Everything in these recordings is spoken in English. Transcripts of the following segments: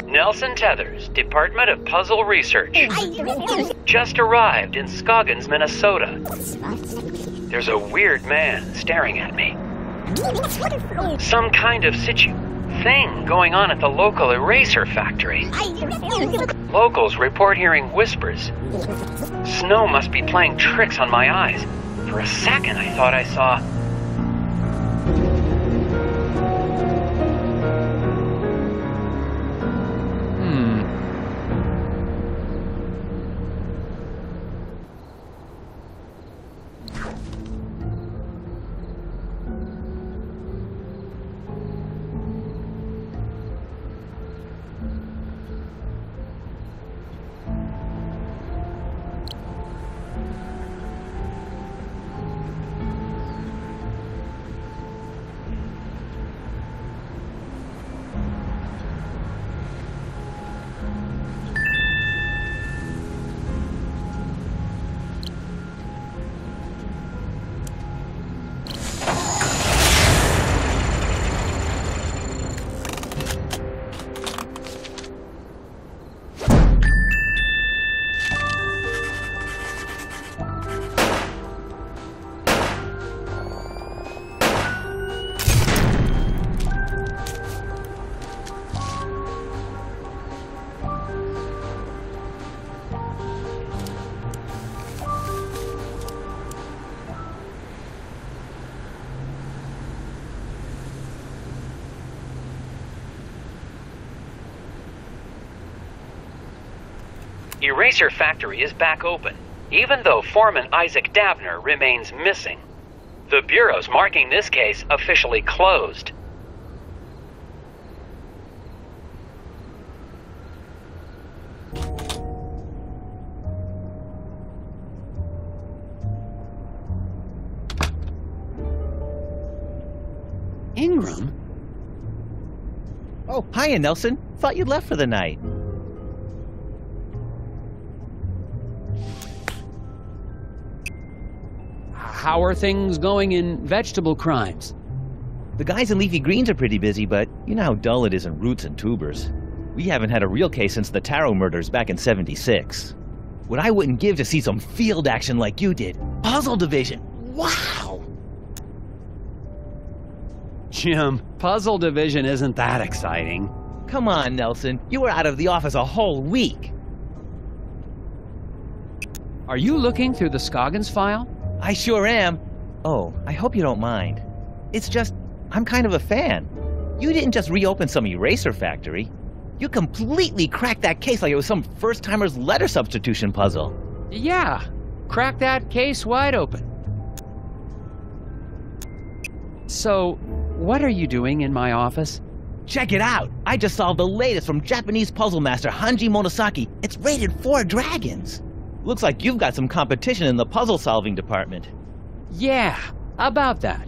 Nelson Tethers, Department of Puzzle Research. Just arrived in Scoggins, Minnesota. There's a weird man staring at me. Some kind of thing going on at the local eraser factory. Locals report hearing whispers. Snow must be playing tricks on my eyes. For a second, I thought I saw... Eraser Factory is back open, even though Foreman Isaac Dabner remains missing. The Bureau's marking this case officially closed. Ingram? Oh, hiya, Nelson. Thought you'd left for the night. How are things going in vegetable crimes? The guys in leafy greens are pretty busy, but you know how dull it is in roots and tubers. We haven't had a real case since the Taro murders back in '76. What I wouldn't give to see some field action like you did. Puzzle Division. Wow! Jim, Puzzle Division isn't that exciting. Come on, Nelson. You were out of the office a whole week. Are you looking through the Scoggins file? I sure am. Oh, I hope you don't mind. It's just, I'm kind of a fan. You didn't just reopen some eraser factory. You completely cracked that case like it was some first-timer's letter substitution puzzle. Yeah, cracked that case wide open. So, what are you doing in my office? Check it out! I just solved the latest from Japanese puzzle master Hanji Monosaki. It's rated 4 dragons. Looks like you've got some competition in the puzzle-solving department. Yeah, about that.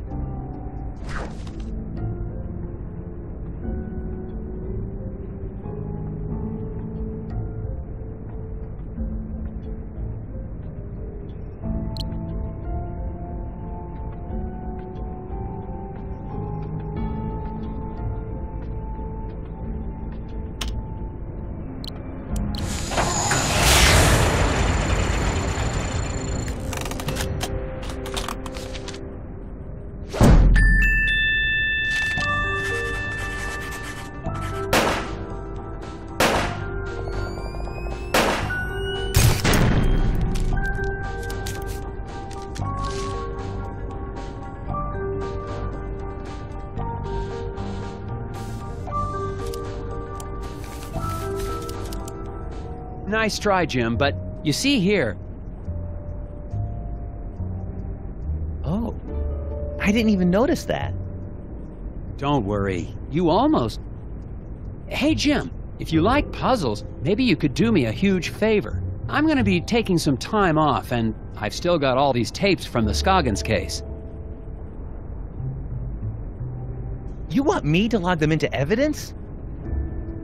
Nice try, Jim, but you see here... Oh, I didn't even notice that. Don't worry, you almost... Hey, Jim, if you like puzzles, maybe you could do me a huge favor. I'm gonna be taking some time off, and I've still got all these tapes from the Scoggins case. You want me to log them into evidence?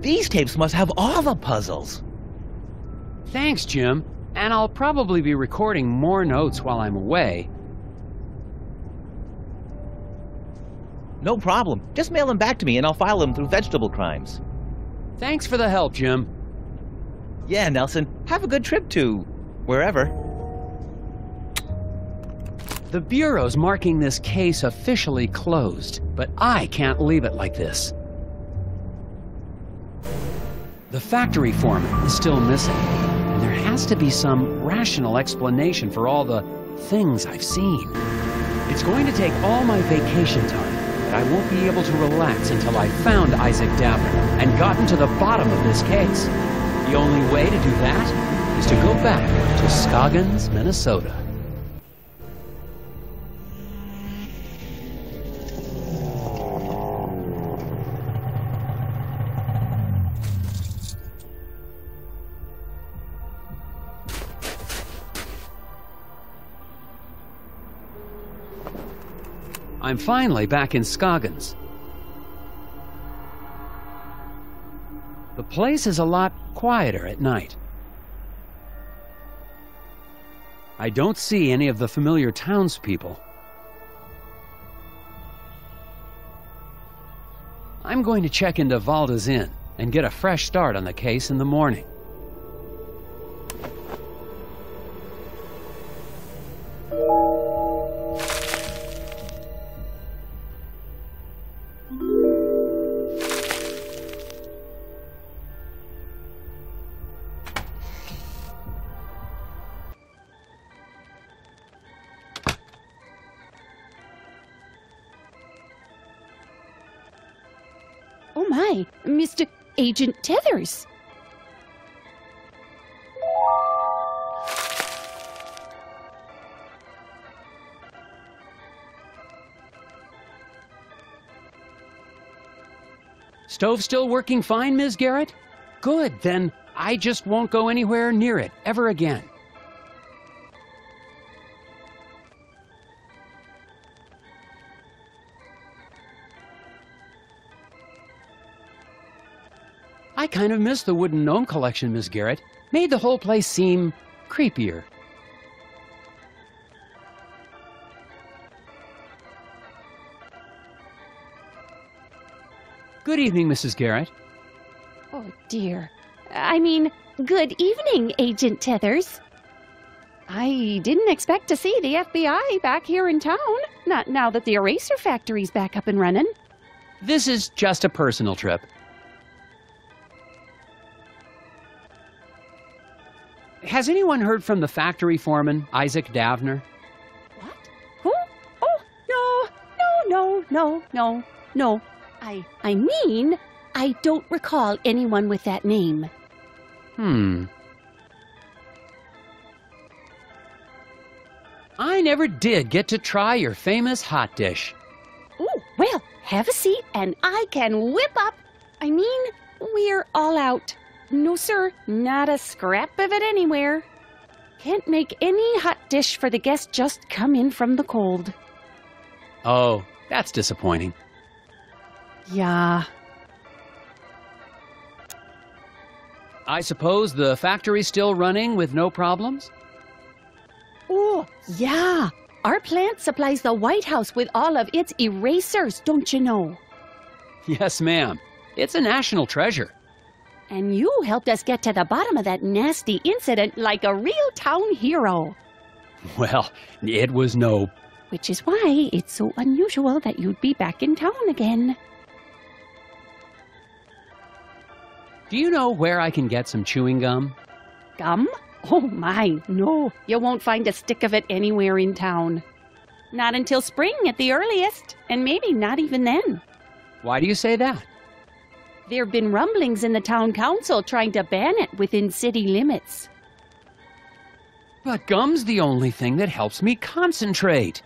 These tapes must have all the puzzles. Thanks, Jim. And I'll probably be recording more notes while I'm away. No problem. Just mail them back to me and I'll file them through vegetable crimes. Thanks for the help, Jim. Yeah, Nelson. Have a good trip to... wherever. The Bureau's marking this case officially closed, but I can't leave it like this. The factory foreman is still missing, and there has to be some rational explanation for all the things I've seen. It's going to take all my vacation time, but I won't be able to relax until I've found Isaac Davner and gotten to the bottom of this case. The only way to do that is to go back to Scoggins, Minnesota. I'm finally back in Scoggins. The place is a lot quieter at night. I don't see any of the familiar townspeople. I'm going to check into Valda's Inn and get a fresh start on the case in the morning. Oh my, Mr. Agent Tethers. Stove still working fine, Ms. Garrett? Good, then I just won't go anywhere near it ever again. I kind of miss the wooden gnome collection, Ms. Garrett. Made the whole place seem creepier. Good evening, Mrs. Garrett. Oh dear. I mean, good evening, Agent Tethers. I didn't expect to see the FBI back here in town, not now that the eraser factory's back up and running. This is just a personal trip. Has anyone heard from the factory foreman, Isaac Davner? What? Who? Oh, no. I mean, I don't recall anyone with that name. I never did get to try your famous hot dish. Oh, well, have a seat and I can whip up. I mean, we're all out. No, sir, not a scrap of it anywhere. Can't make any hot dish for the guests just come in from the cold. Oh, that's disappointing. Yeah. I suppose the factory's still running with no problems? Oh, yeah. Our plant supplies the White House with all of its erasers, don't you know? Yes, ma'am. It's a national treasure. And you helped us get to the bottom of that nasty incident like a real town hero. Well, it was no... Which is why it's so unusual that you'd be back in town again. Do you know where I can get some chewing gum? Gum? Oh my, no. You won't find a stick of it anywhere in town. Not until spring at the earliest, and maybe not even then. Why do you say that? There have been rumblings in the town council trying to ban it within city limits. But gum's the only thing that helps me concentrate.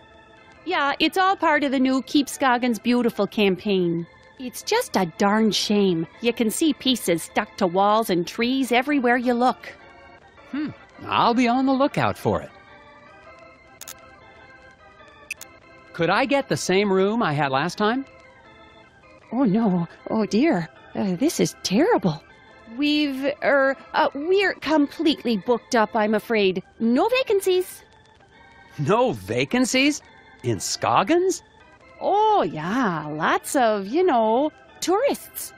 Yeah, it's all part of the new Keep Scoggins Beautiful campaign. It's just a darn shame. You can see pieces stuck to walls and trees everywhere you look. I'll be on the lookout for it. Could I get the same room I had last time? Oh no, oh dear. This is terrible. We're completely booked up, I'm afraid. No vacancies. No vacancies? In Scoggins? Oh, yeah, lots of, tourists.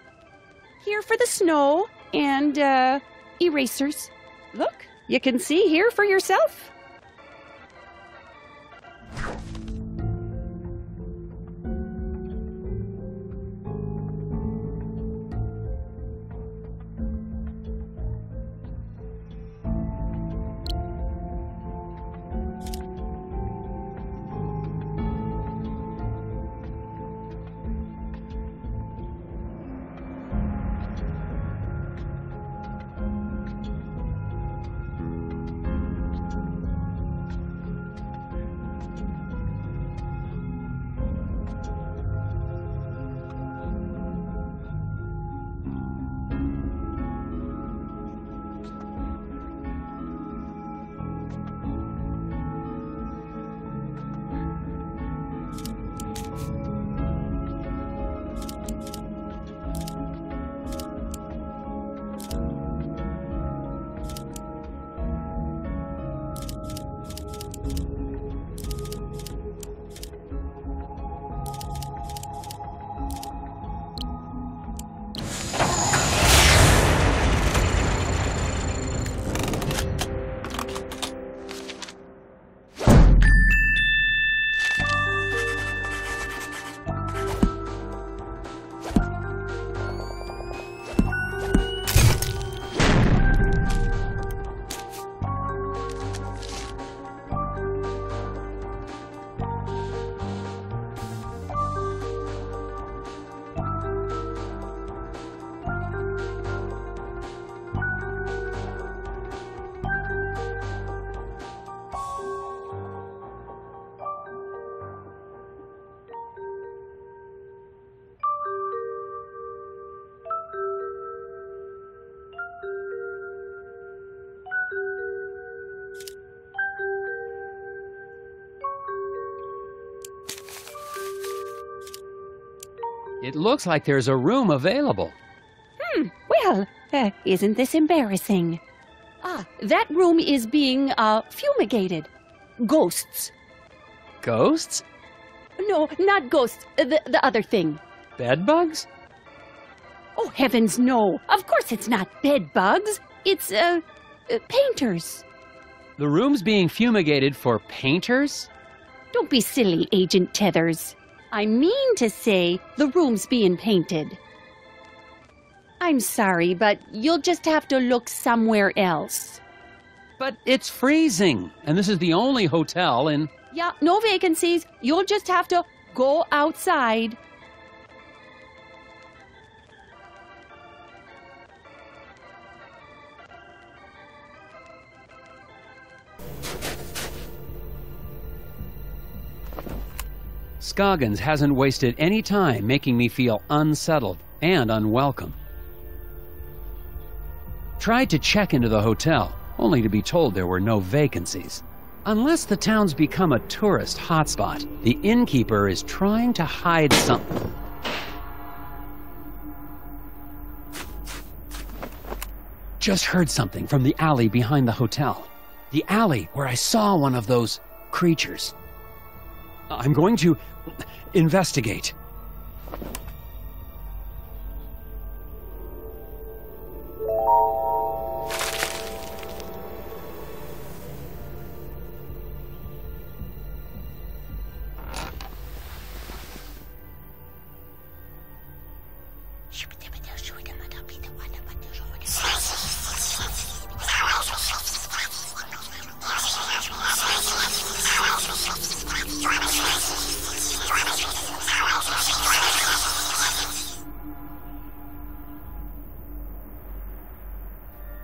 Here for the snow and, erasers. Look, you can see here for yourself. It looks like there's a room available. Well, isn't this embarrassing? That room is being, fumigated. Ghosts. Ghosts? No, not ghosts. The other thing. Bedbugs? Oh, heavens, no. Of course it's not bed bugs. It's, painters. The room's being fumigated for painters? Don't be silly, Agent Tethers. I mean to say the room's being painted. I'm sorry, but you'll just have to look somewhere else. But it's freezing, and this is the only hotel in... Yeah, no vacancies. You'll just have to go outside. Scoggins hasn't wasted any time making me feel unsettled and unwelcome. Tried to check into the hotel, only to be told there were no vacancies. Unless the town's become a tourist hotspot, the innkeeper is trying to hide something. Just heard something from the alley behind the hotel. The alley where I saw one of those creatures. I'm going to investigate.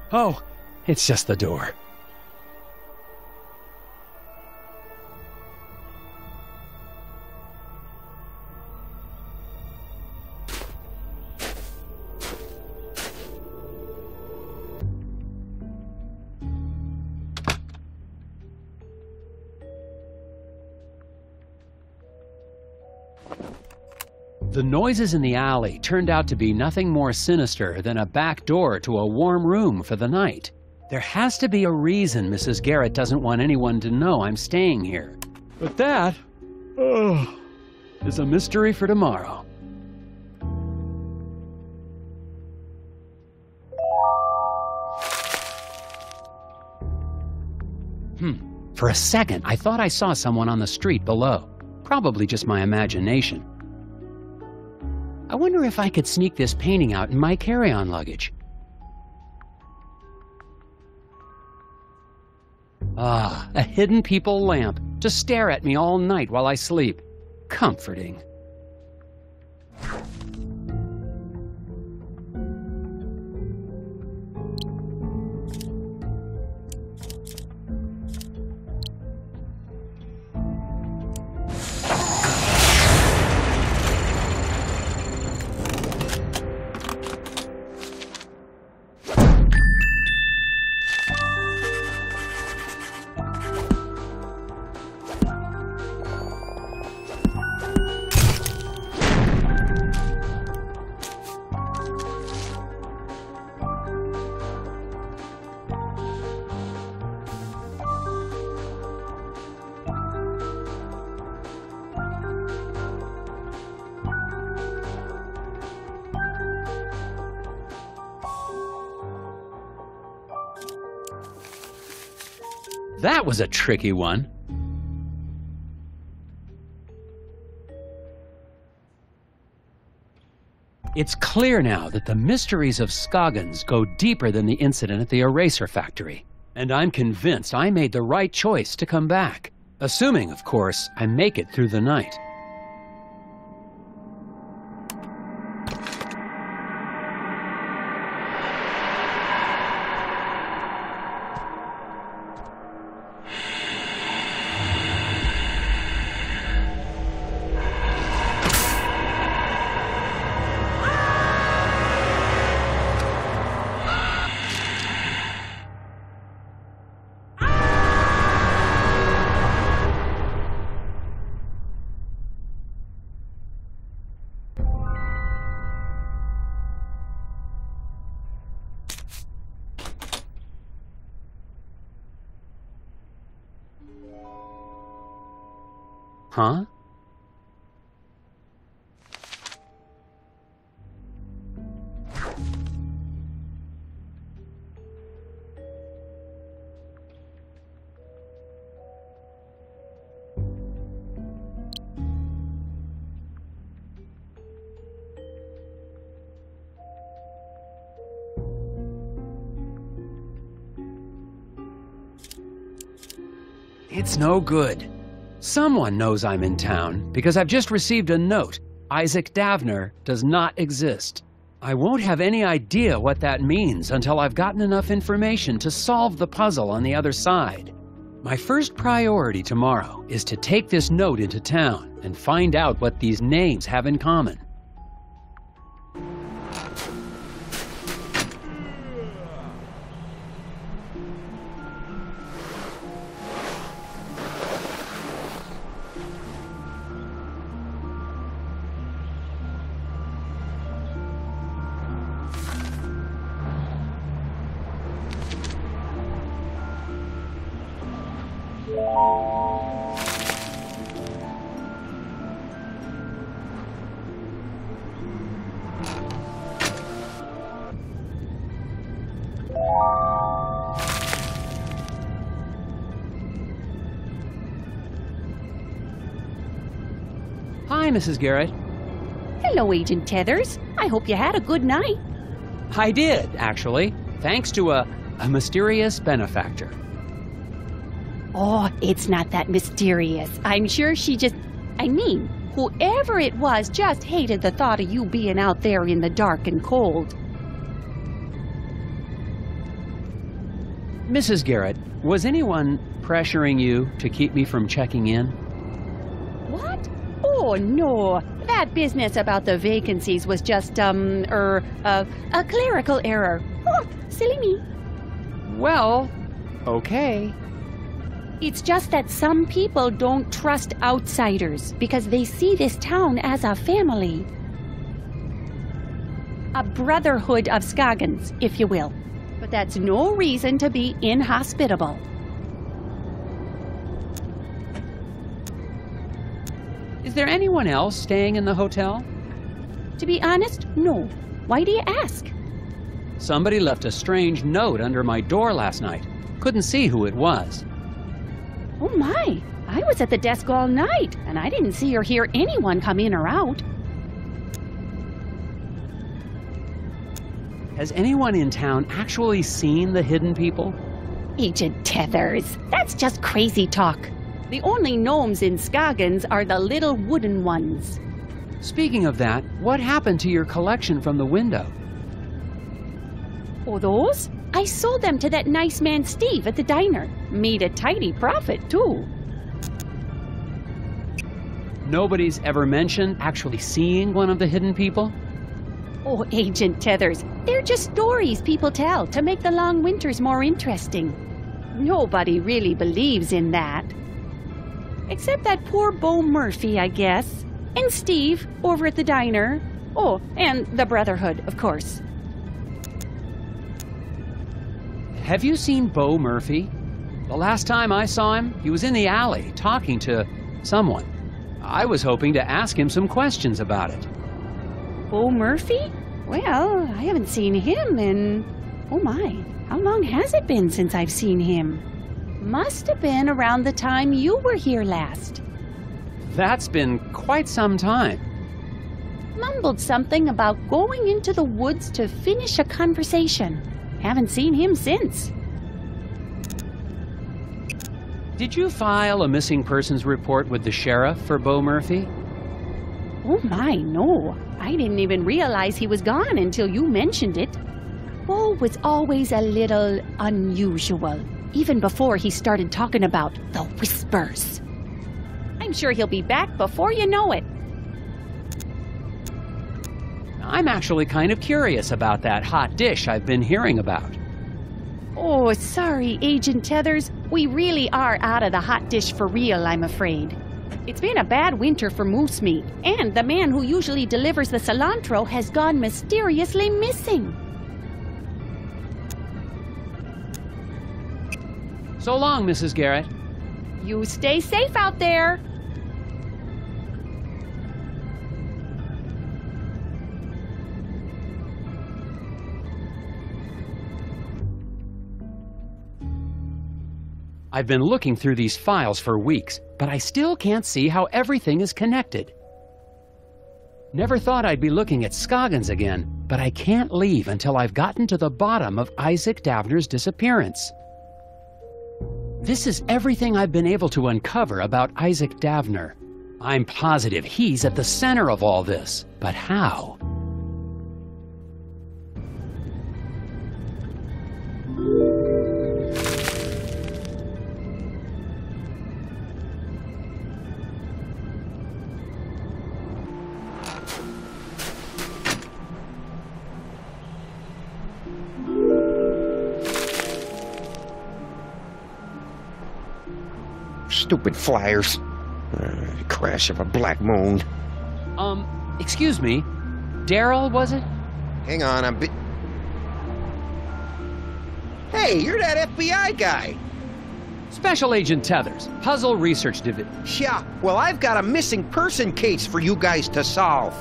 Oh, it's just the door. The noises in the alley turned out to be nothing more sinister than a back door to a warm room for the night. There has to be a reason Mrs. Garrett doesn't want anyone to know I'm staying here. But that is a mystery for tomorrow. For a second, I thought I saw someone on the street below. Probably just my imagination. I wonder if I could sneak this painting out in my carry-on luggage. Ah, a hidden people lamp to stare at me all night while I sleep. Comforting. That was a tricky one. It's clear now that the mysteries of Scoggins go deeper than the incident at the eraser factory. And I'm convinced I made the right choice to come back. Assuming, of course, I make it through the night. Huh? It's no good. Someone knows I'm in town because I've just received a note. Isaac Davner does not exist. I won't have any idea what that means until I've gotten enough information to solve the puzzle on the other side. My first priority tomorrow is to take this note into town and find out what these names have in common. Hi, Mrs. Garrett. Hello, Agent Tethers. I hope you had a good night. I did, actually, thanks to a mysterious benefactor. Oh, it's not that mysterious. I'm sure she whoever it was just hated the thought of you being out there in the dark and cold. Mrs. Garrett, was anyone pressuring you to keep me from checking in? What? Oh, no. That business about the vacancies was just, a clerical error. Oh, silly me. Well, okay. It's just that some people don't trust outsiders because they see this town as a family. A brotherhood of Scoggins, if you will. But that's no reason to be inhospitable. Is there anyone else staying in the hotel? To be honest, no. Why do you ask? Somebody left a strange note under my door last night. Couldn't see who it was. Oh my, I was at the desk all night, and I didn't see or hear anyone come in or out. Has anyone in town actually seen the hidden people? Agent Tethers, that's just crazy talk. The only gnomes in Scoggins are the little wooden ones. Speaking of that, what happened to your collection from the window? Oh, those? I sold them to that nice man Steve at the diner. Made a tidy profit, too. Nobody's ever mentioned actually seeing one of the hidden people? Oh, Agent Tethers, they're just stories people tell to make the long winters more interesting. Nobody really believes in that. Except that poor Bo Murphy, I guess. And Steve, over at the diner. Oh, and the Brotherhood, of course. Have you seen Bo Murphy? The last time I saw him, he was in the alley talking to someone. I was hoping to ask him some questions about it. Bo Murphy? Well, I haven't seen him in... Oh my, how long has it been since I've seen him? Must have been around the time you were here last. That's been quite some time. Mumbled something about going into the woods to finish a conversation. Haven't seen him since. Did you file a missing persons report with the sheriff for Bo Murphy? Oh my, no. I didn't even realize he was gone until you mentioned it. Bo was always a little unusual, even before he started talking about the whispers. I'm sure he'll be back before you know it. I'm actually kind of curious about that hot dish I've been hearing about. Oh, sorry, Agent Tethers. We really are out of the hot dish for real, I'm afraid. It's been a bad winter for moose meat, and the man who usually delivers the cilantro has gone mysteriously missing. So long, Mrs. Garrett. You stay safe out there. I've been looking through these files for weeks, but I still can't see how everything is connected. Never thought I'd be looking at Scoggins again, but I can't leave until I've gotten to the bottom of Isaac Davner's disappearance. This is everything I've been able to uncover about Isaac Davner. I'm positive he's at the center of all this, but how? Stupid flyers. Crash of a black moon. Excuse me. Daryl, was it? Hang on, Hey, you're that FBI guy. Special Agent Tethers, Puzzle Research Division. Yeah, well, I've got a missing person case for you guys to solve.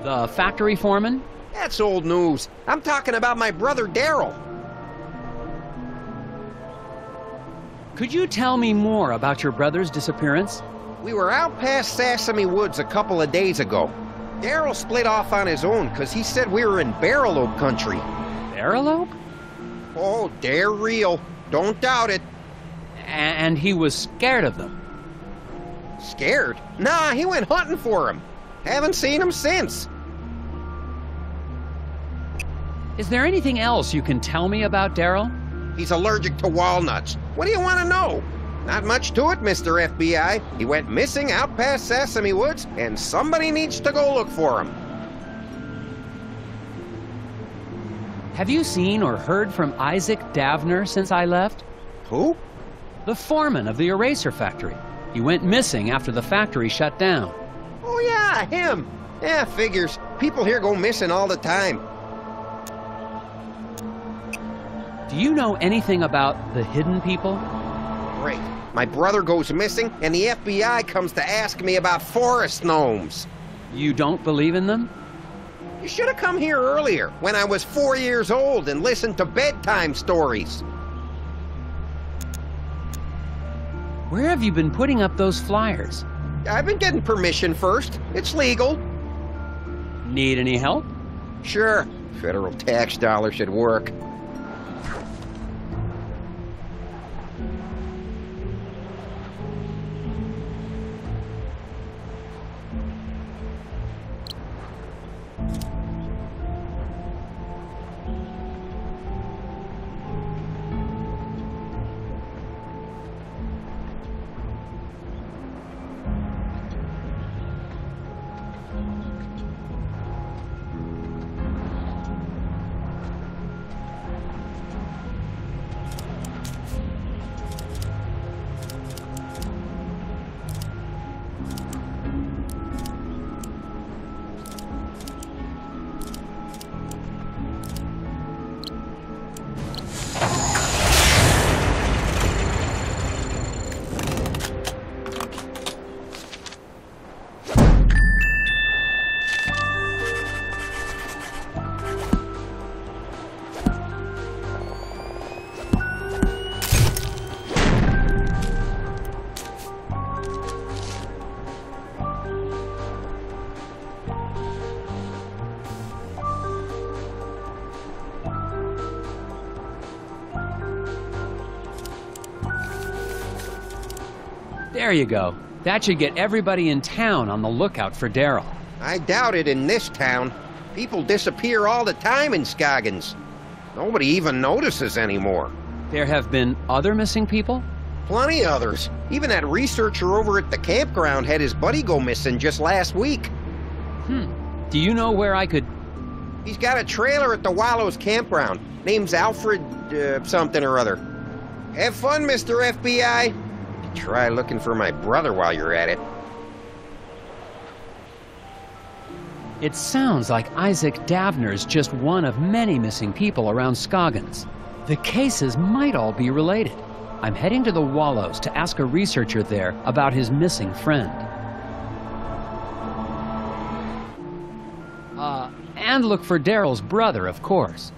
The factory foreman? That's old news. I'm talking about my brother Daryl. Could you tell me more about your brother's disappearance? We were out past Sesame Woods a couple of days ago. Daryl split off on his own because he said we were in Barrelope country. Barrelope? Oh, they're real. Don't doubt it. And he was scared of them. Scared? Nah, he went hunting for him. Haven't seen him since. Is there anything else you can tell me about Daryl? He's allergic to walnuts. What do you want to know? Not much to it, Mr. FBI. He went missing out past Sesame Woods, and somebody needs to go look for him. Have you seen or heard from Isaac Davner since I left? Who? The foreman of the eraser factory. He went missing after the factory shut down. Oh yeah, him. Yeah, figures. People here go missing all the time. Do you know anything about the hidden people? Great. My brother goes missing, and the FBI comes to ask me about forest gnomes. You don't believe in them? You should have come here earlier, when I was 4 years old, and listened to bedtime stories. Where have you been putting up those flyers? I've been getting permission first. It's legal. Need any help? Sure. Federal tax dollars should work. There you go. That should get everybody in town on the lookout for Daryl. I doubt it in this town. People disappear all the time in Scoggins. Nobody even notices anymore. There have been other missing people? Plenty others. Even that researcher over at the campground had his buddy go missing just last week. Do you know where I could... He's got a trailer at the Wallows campground. Name's Alfred, something or other. Have fun, Mr. FBI. Try looking for my brother while you're at it. It sounds like Isaac Davner's just one of many missing people around Scoggins. The cases might all be related. I'm heading to the Wallows to ask a researcher there about his missing friend. And look for Daryl's brother, of course.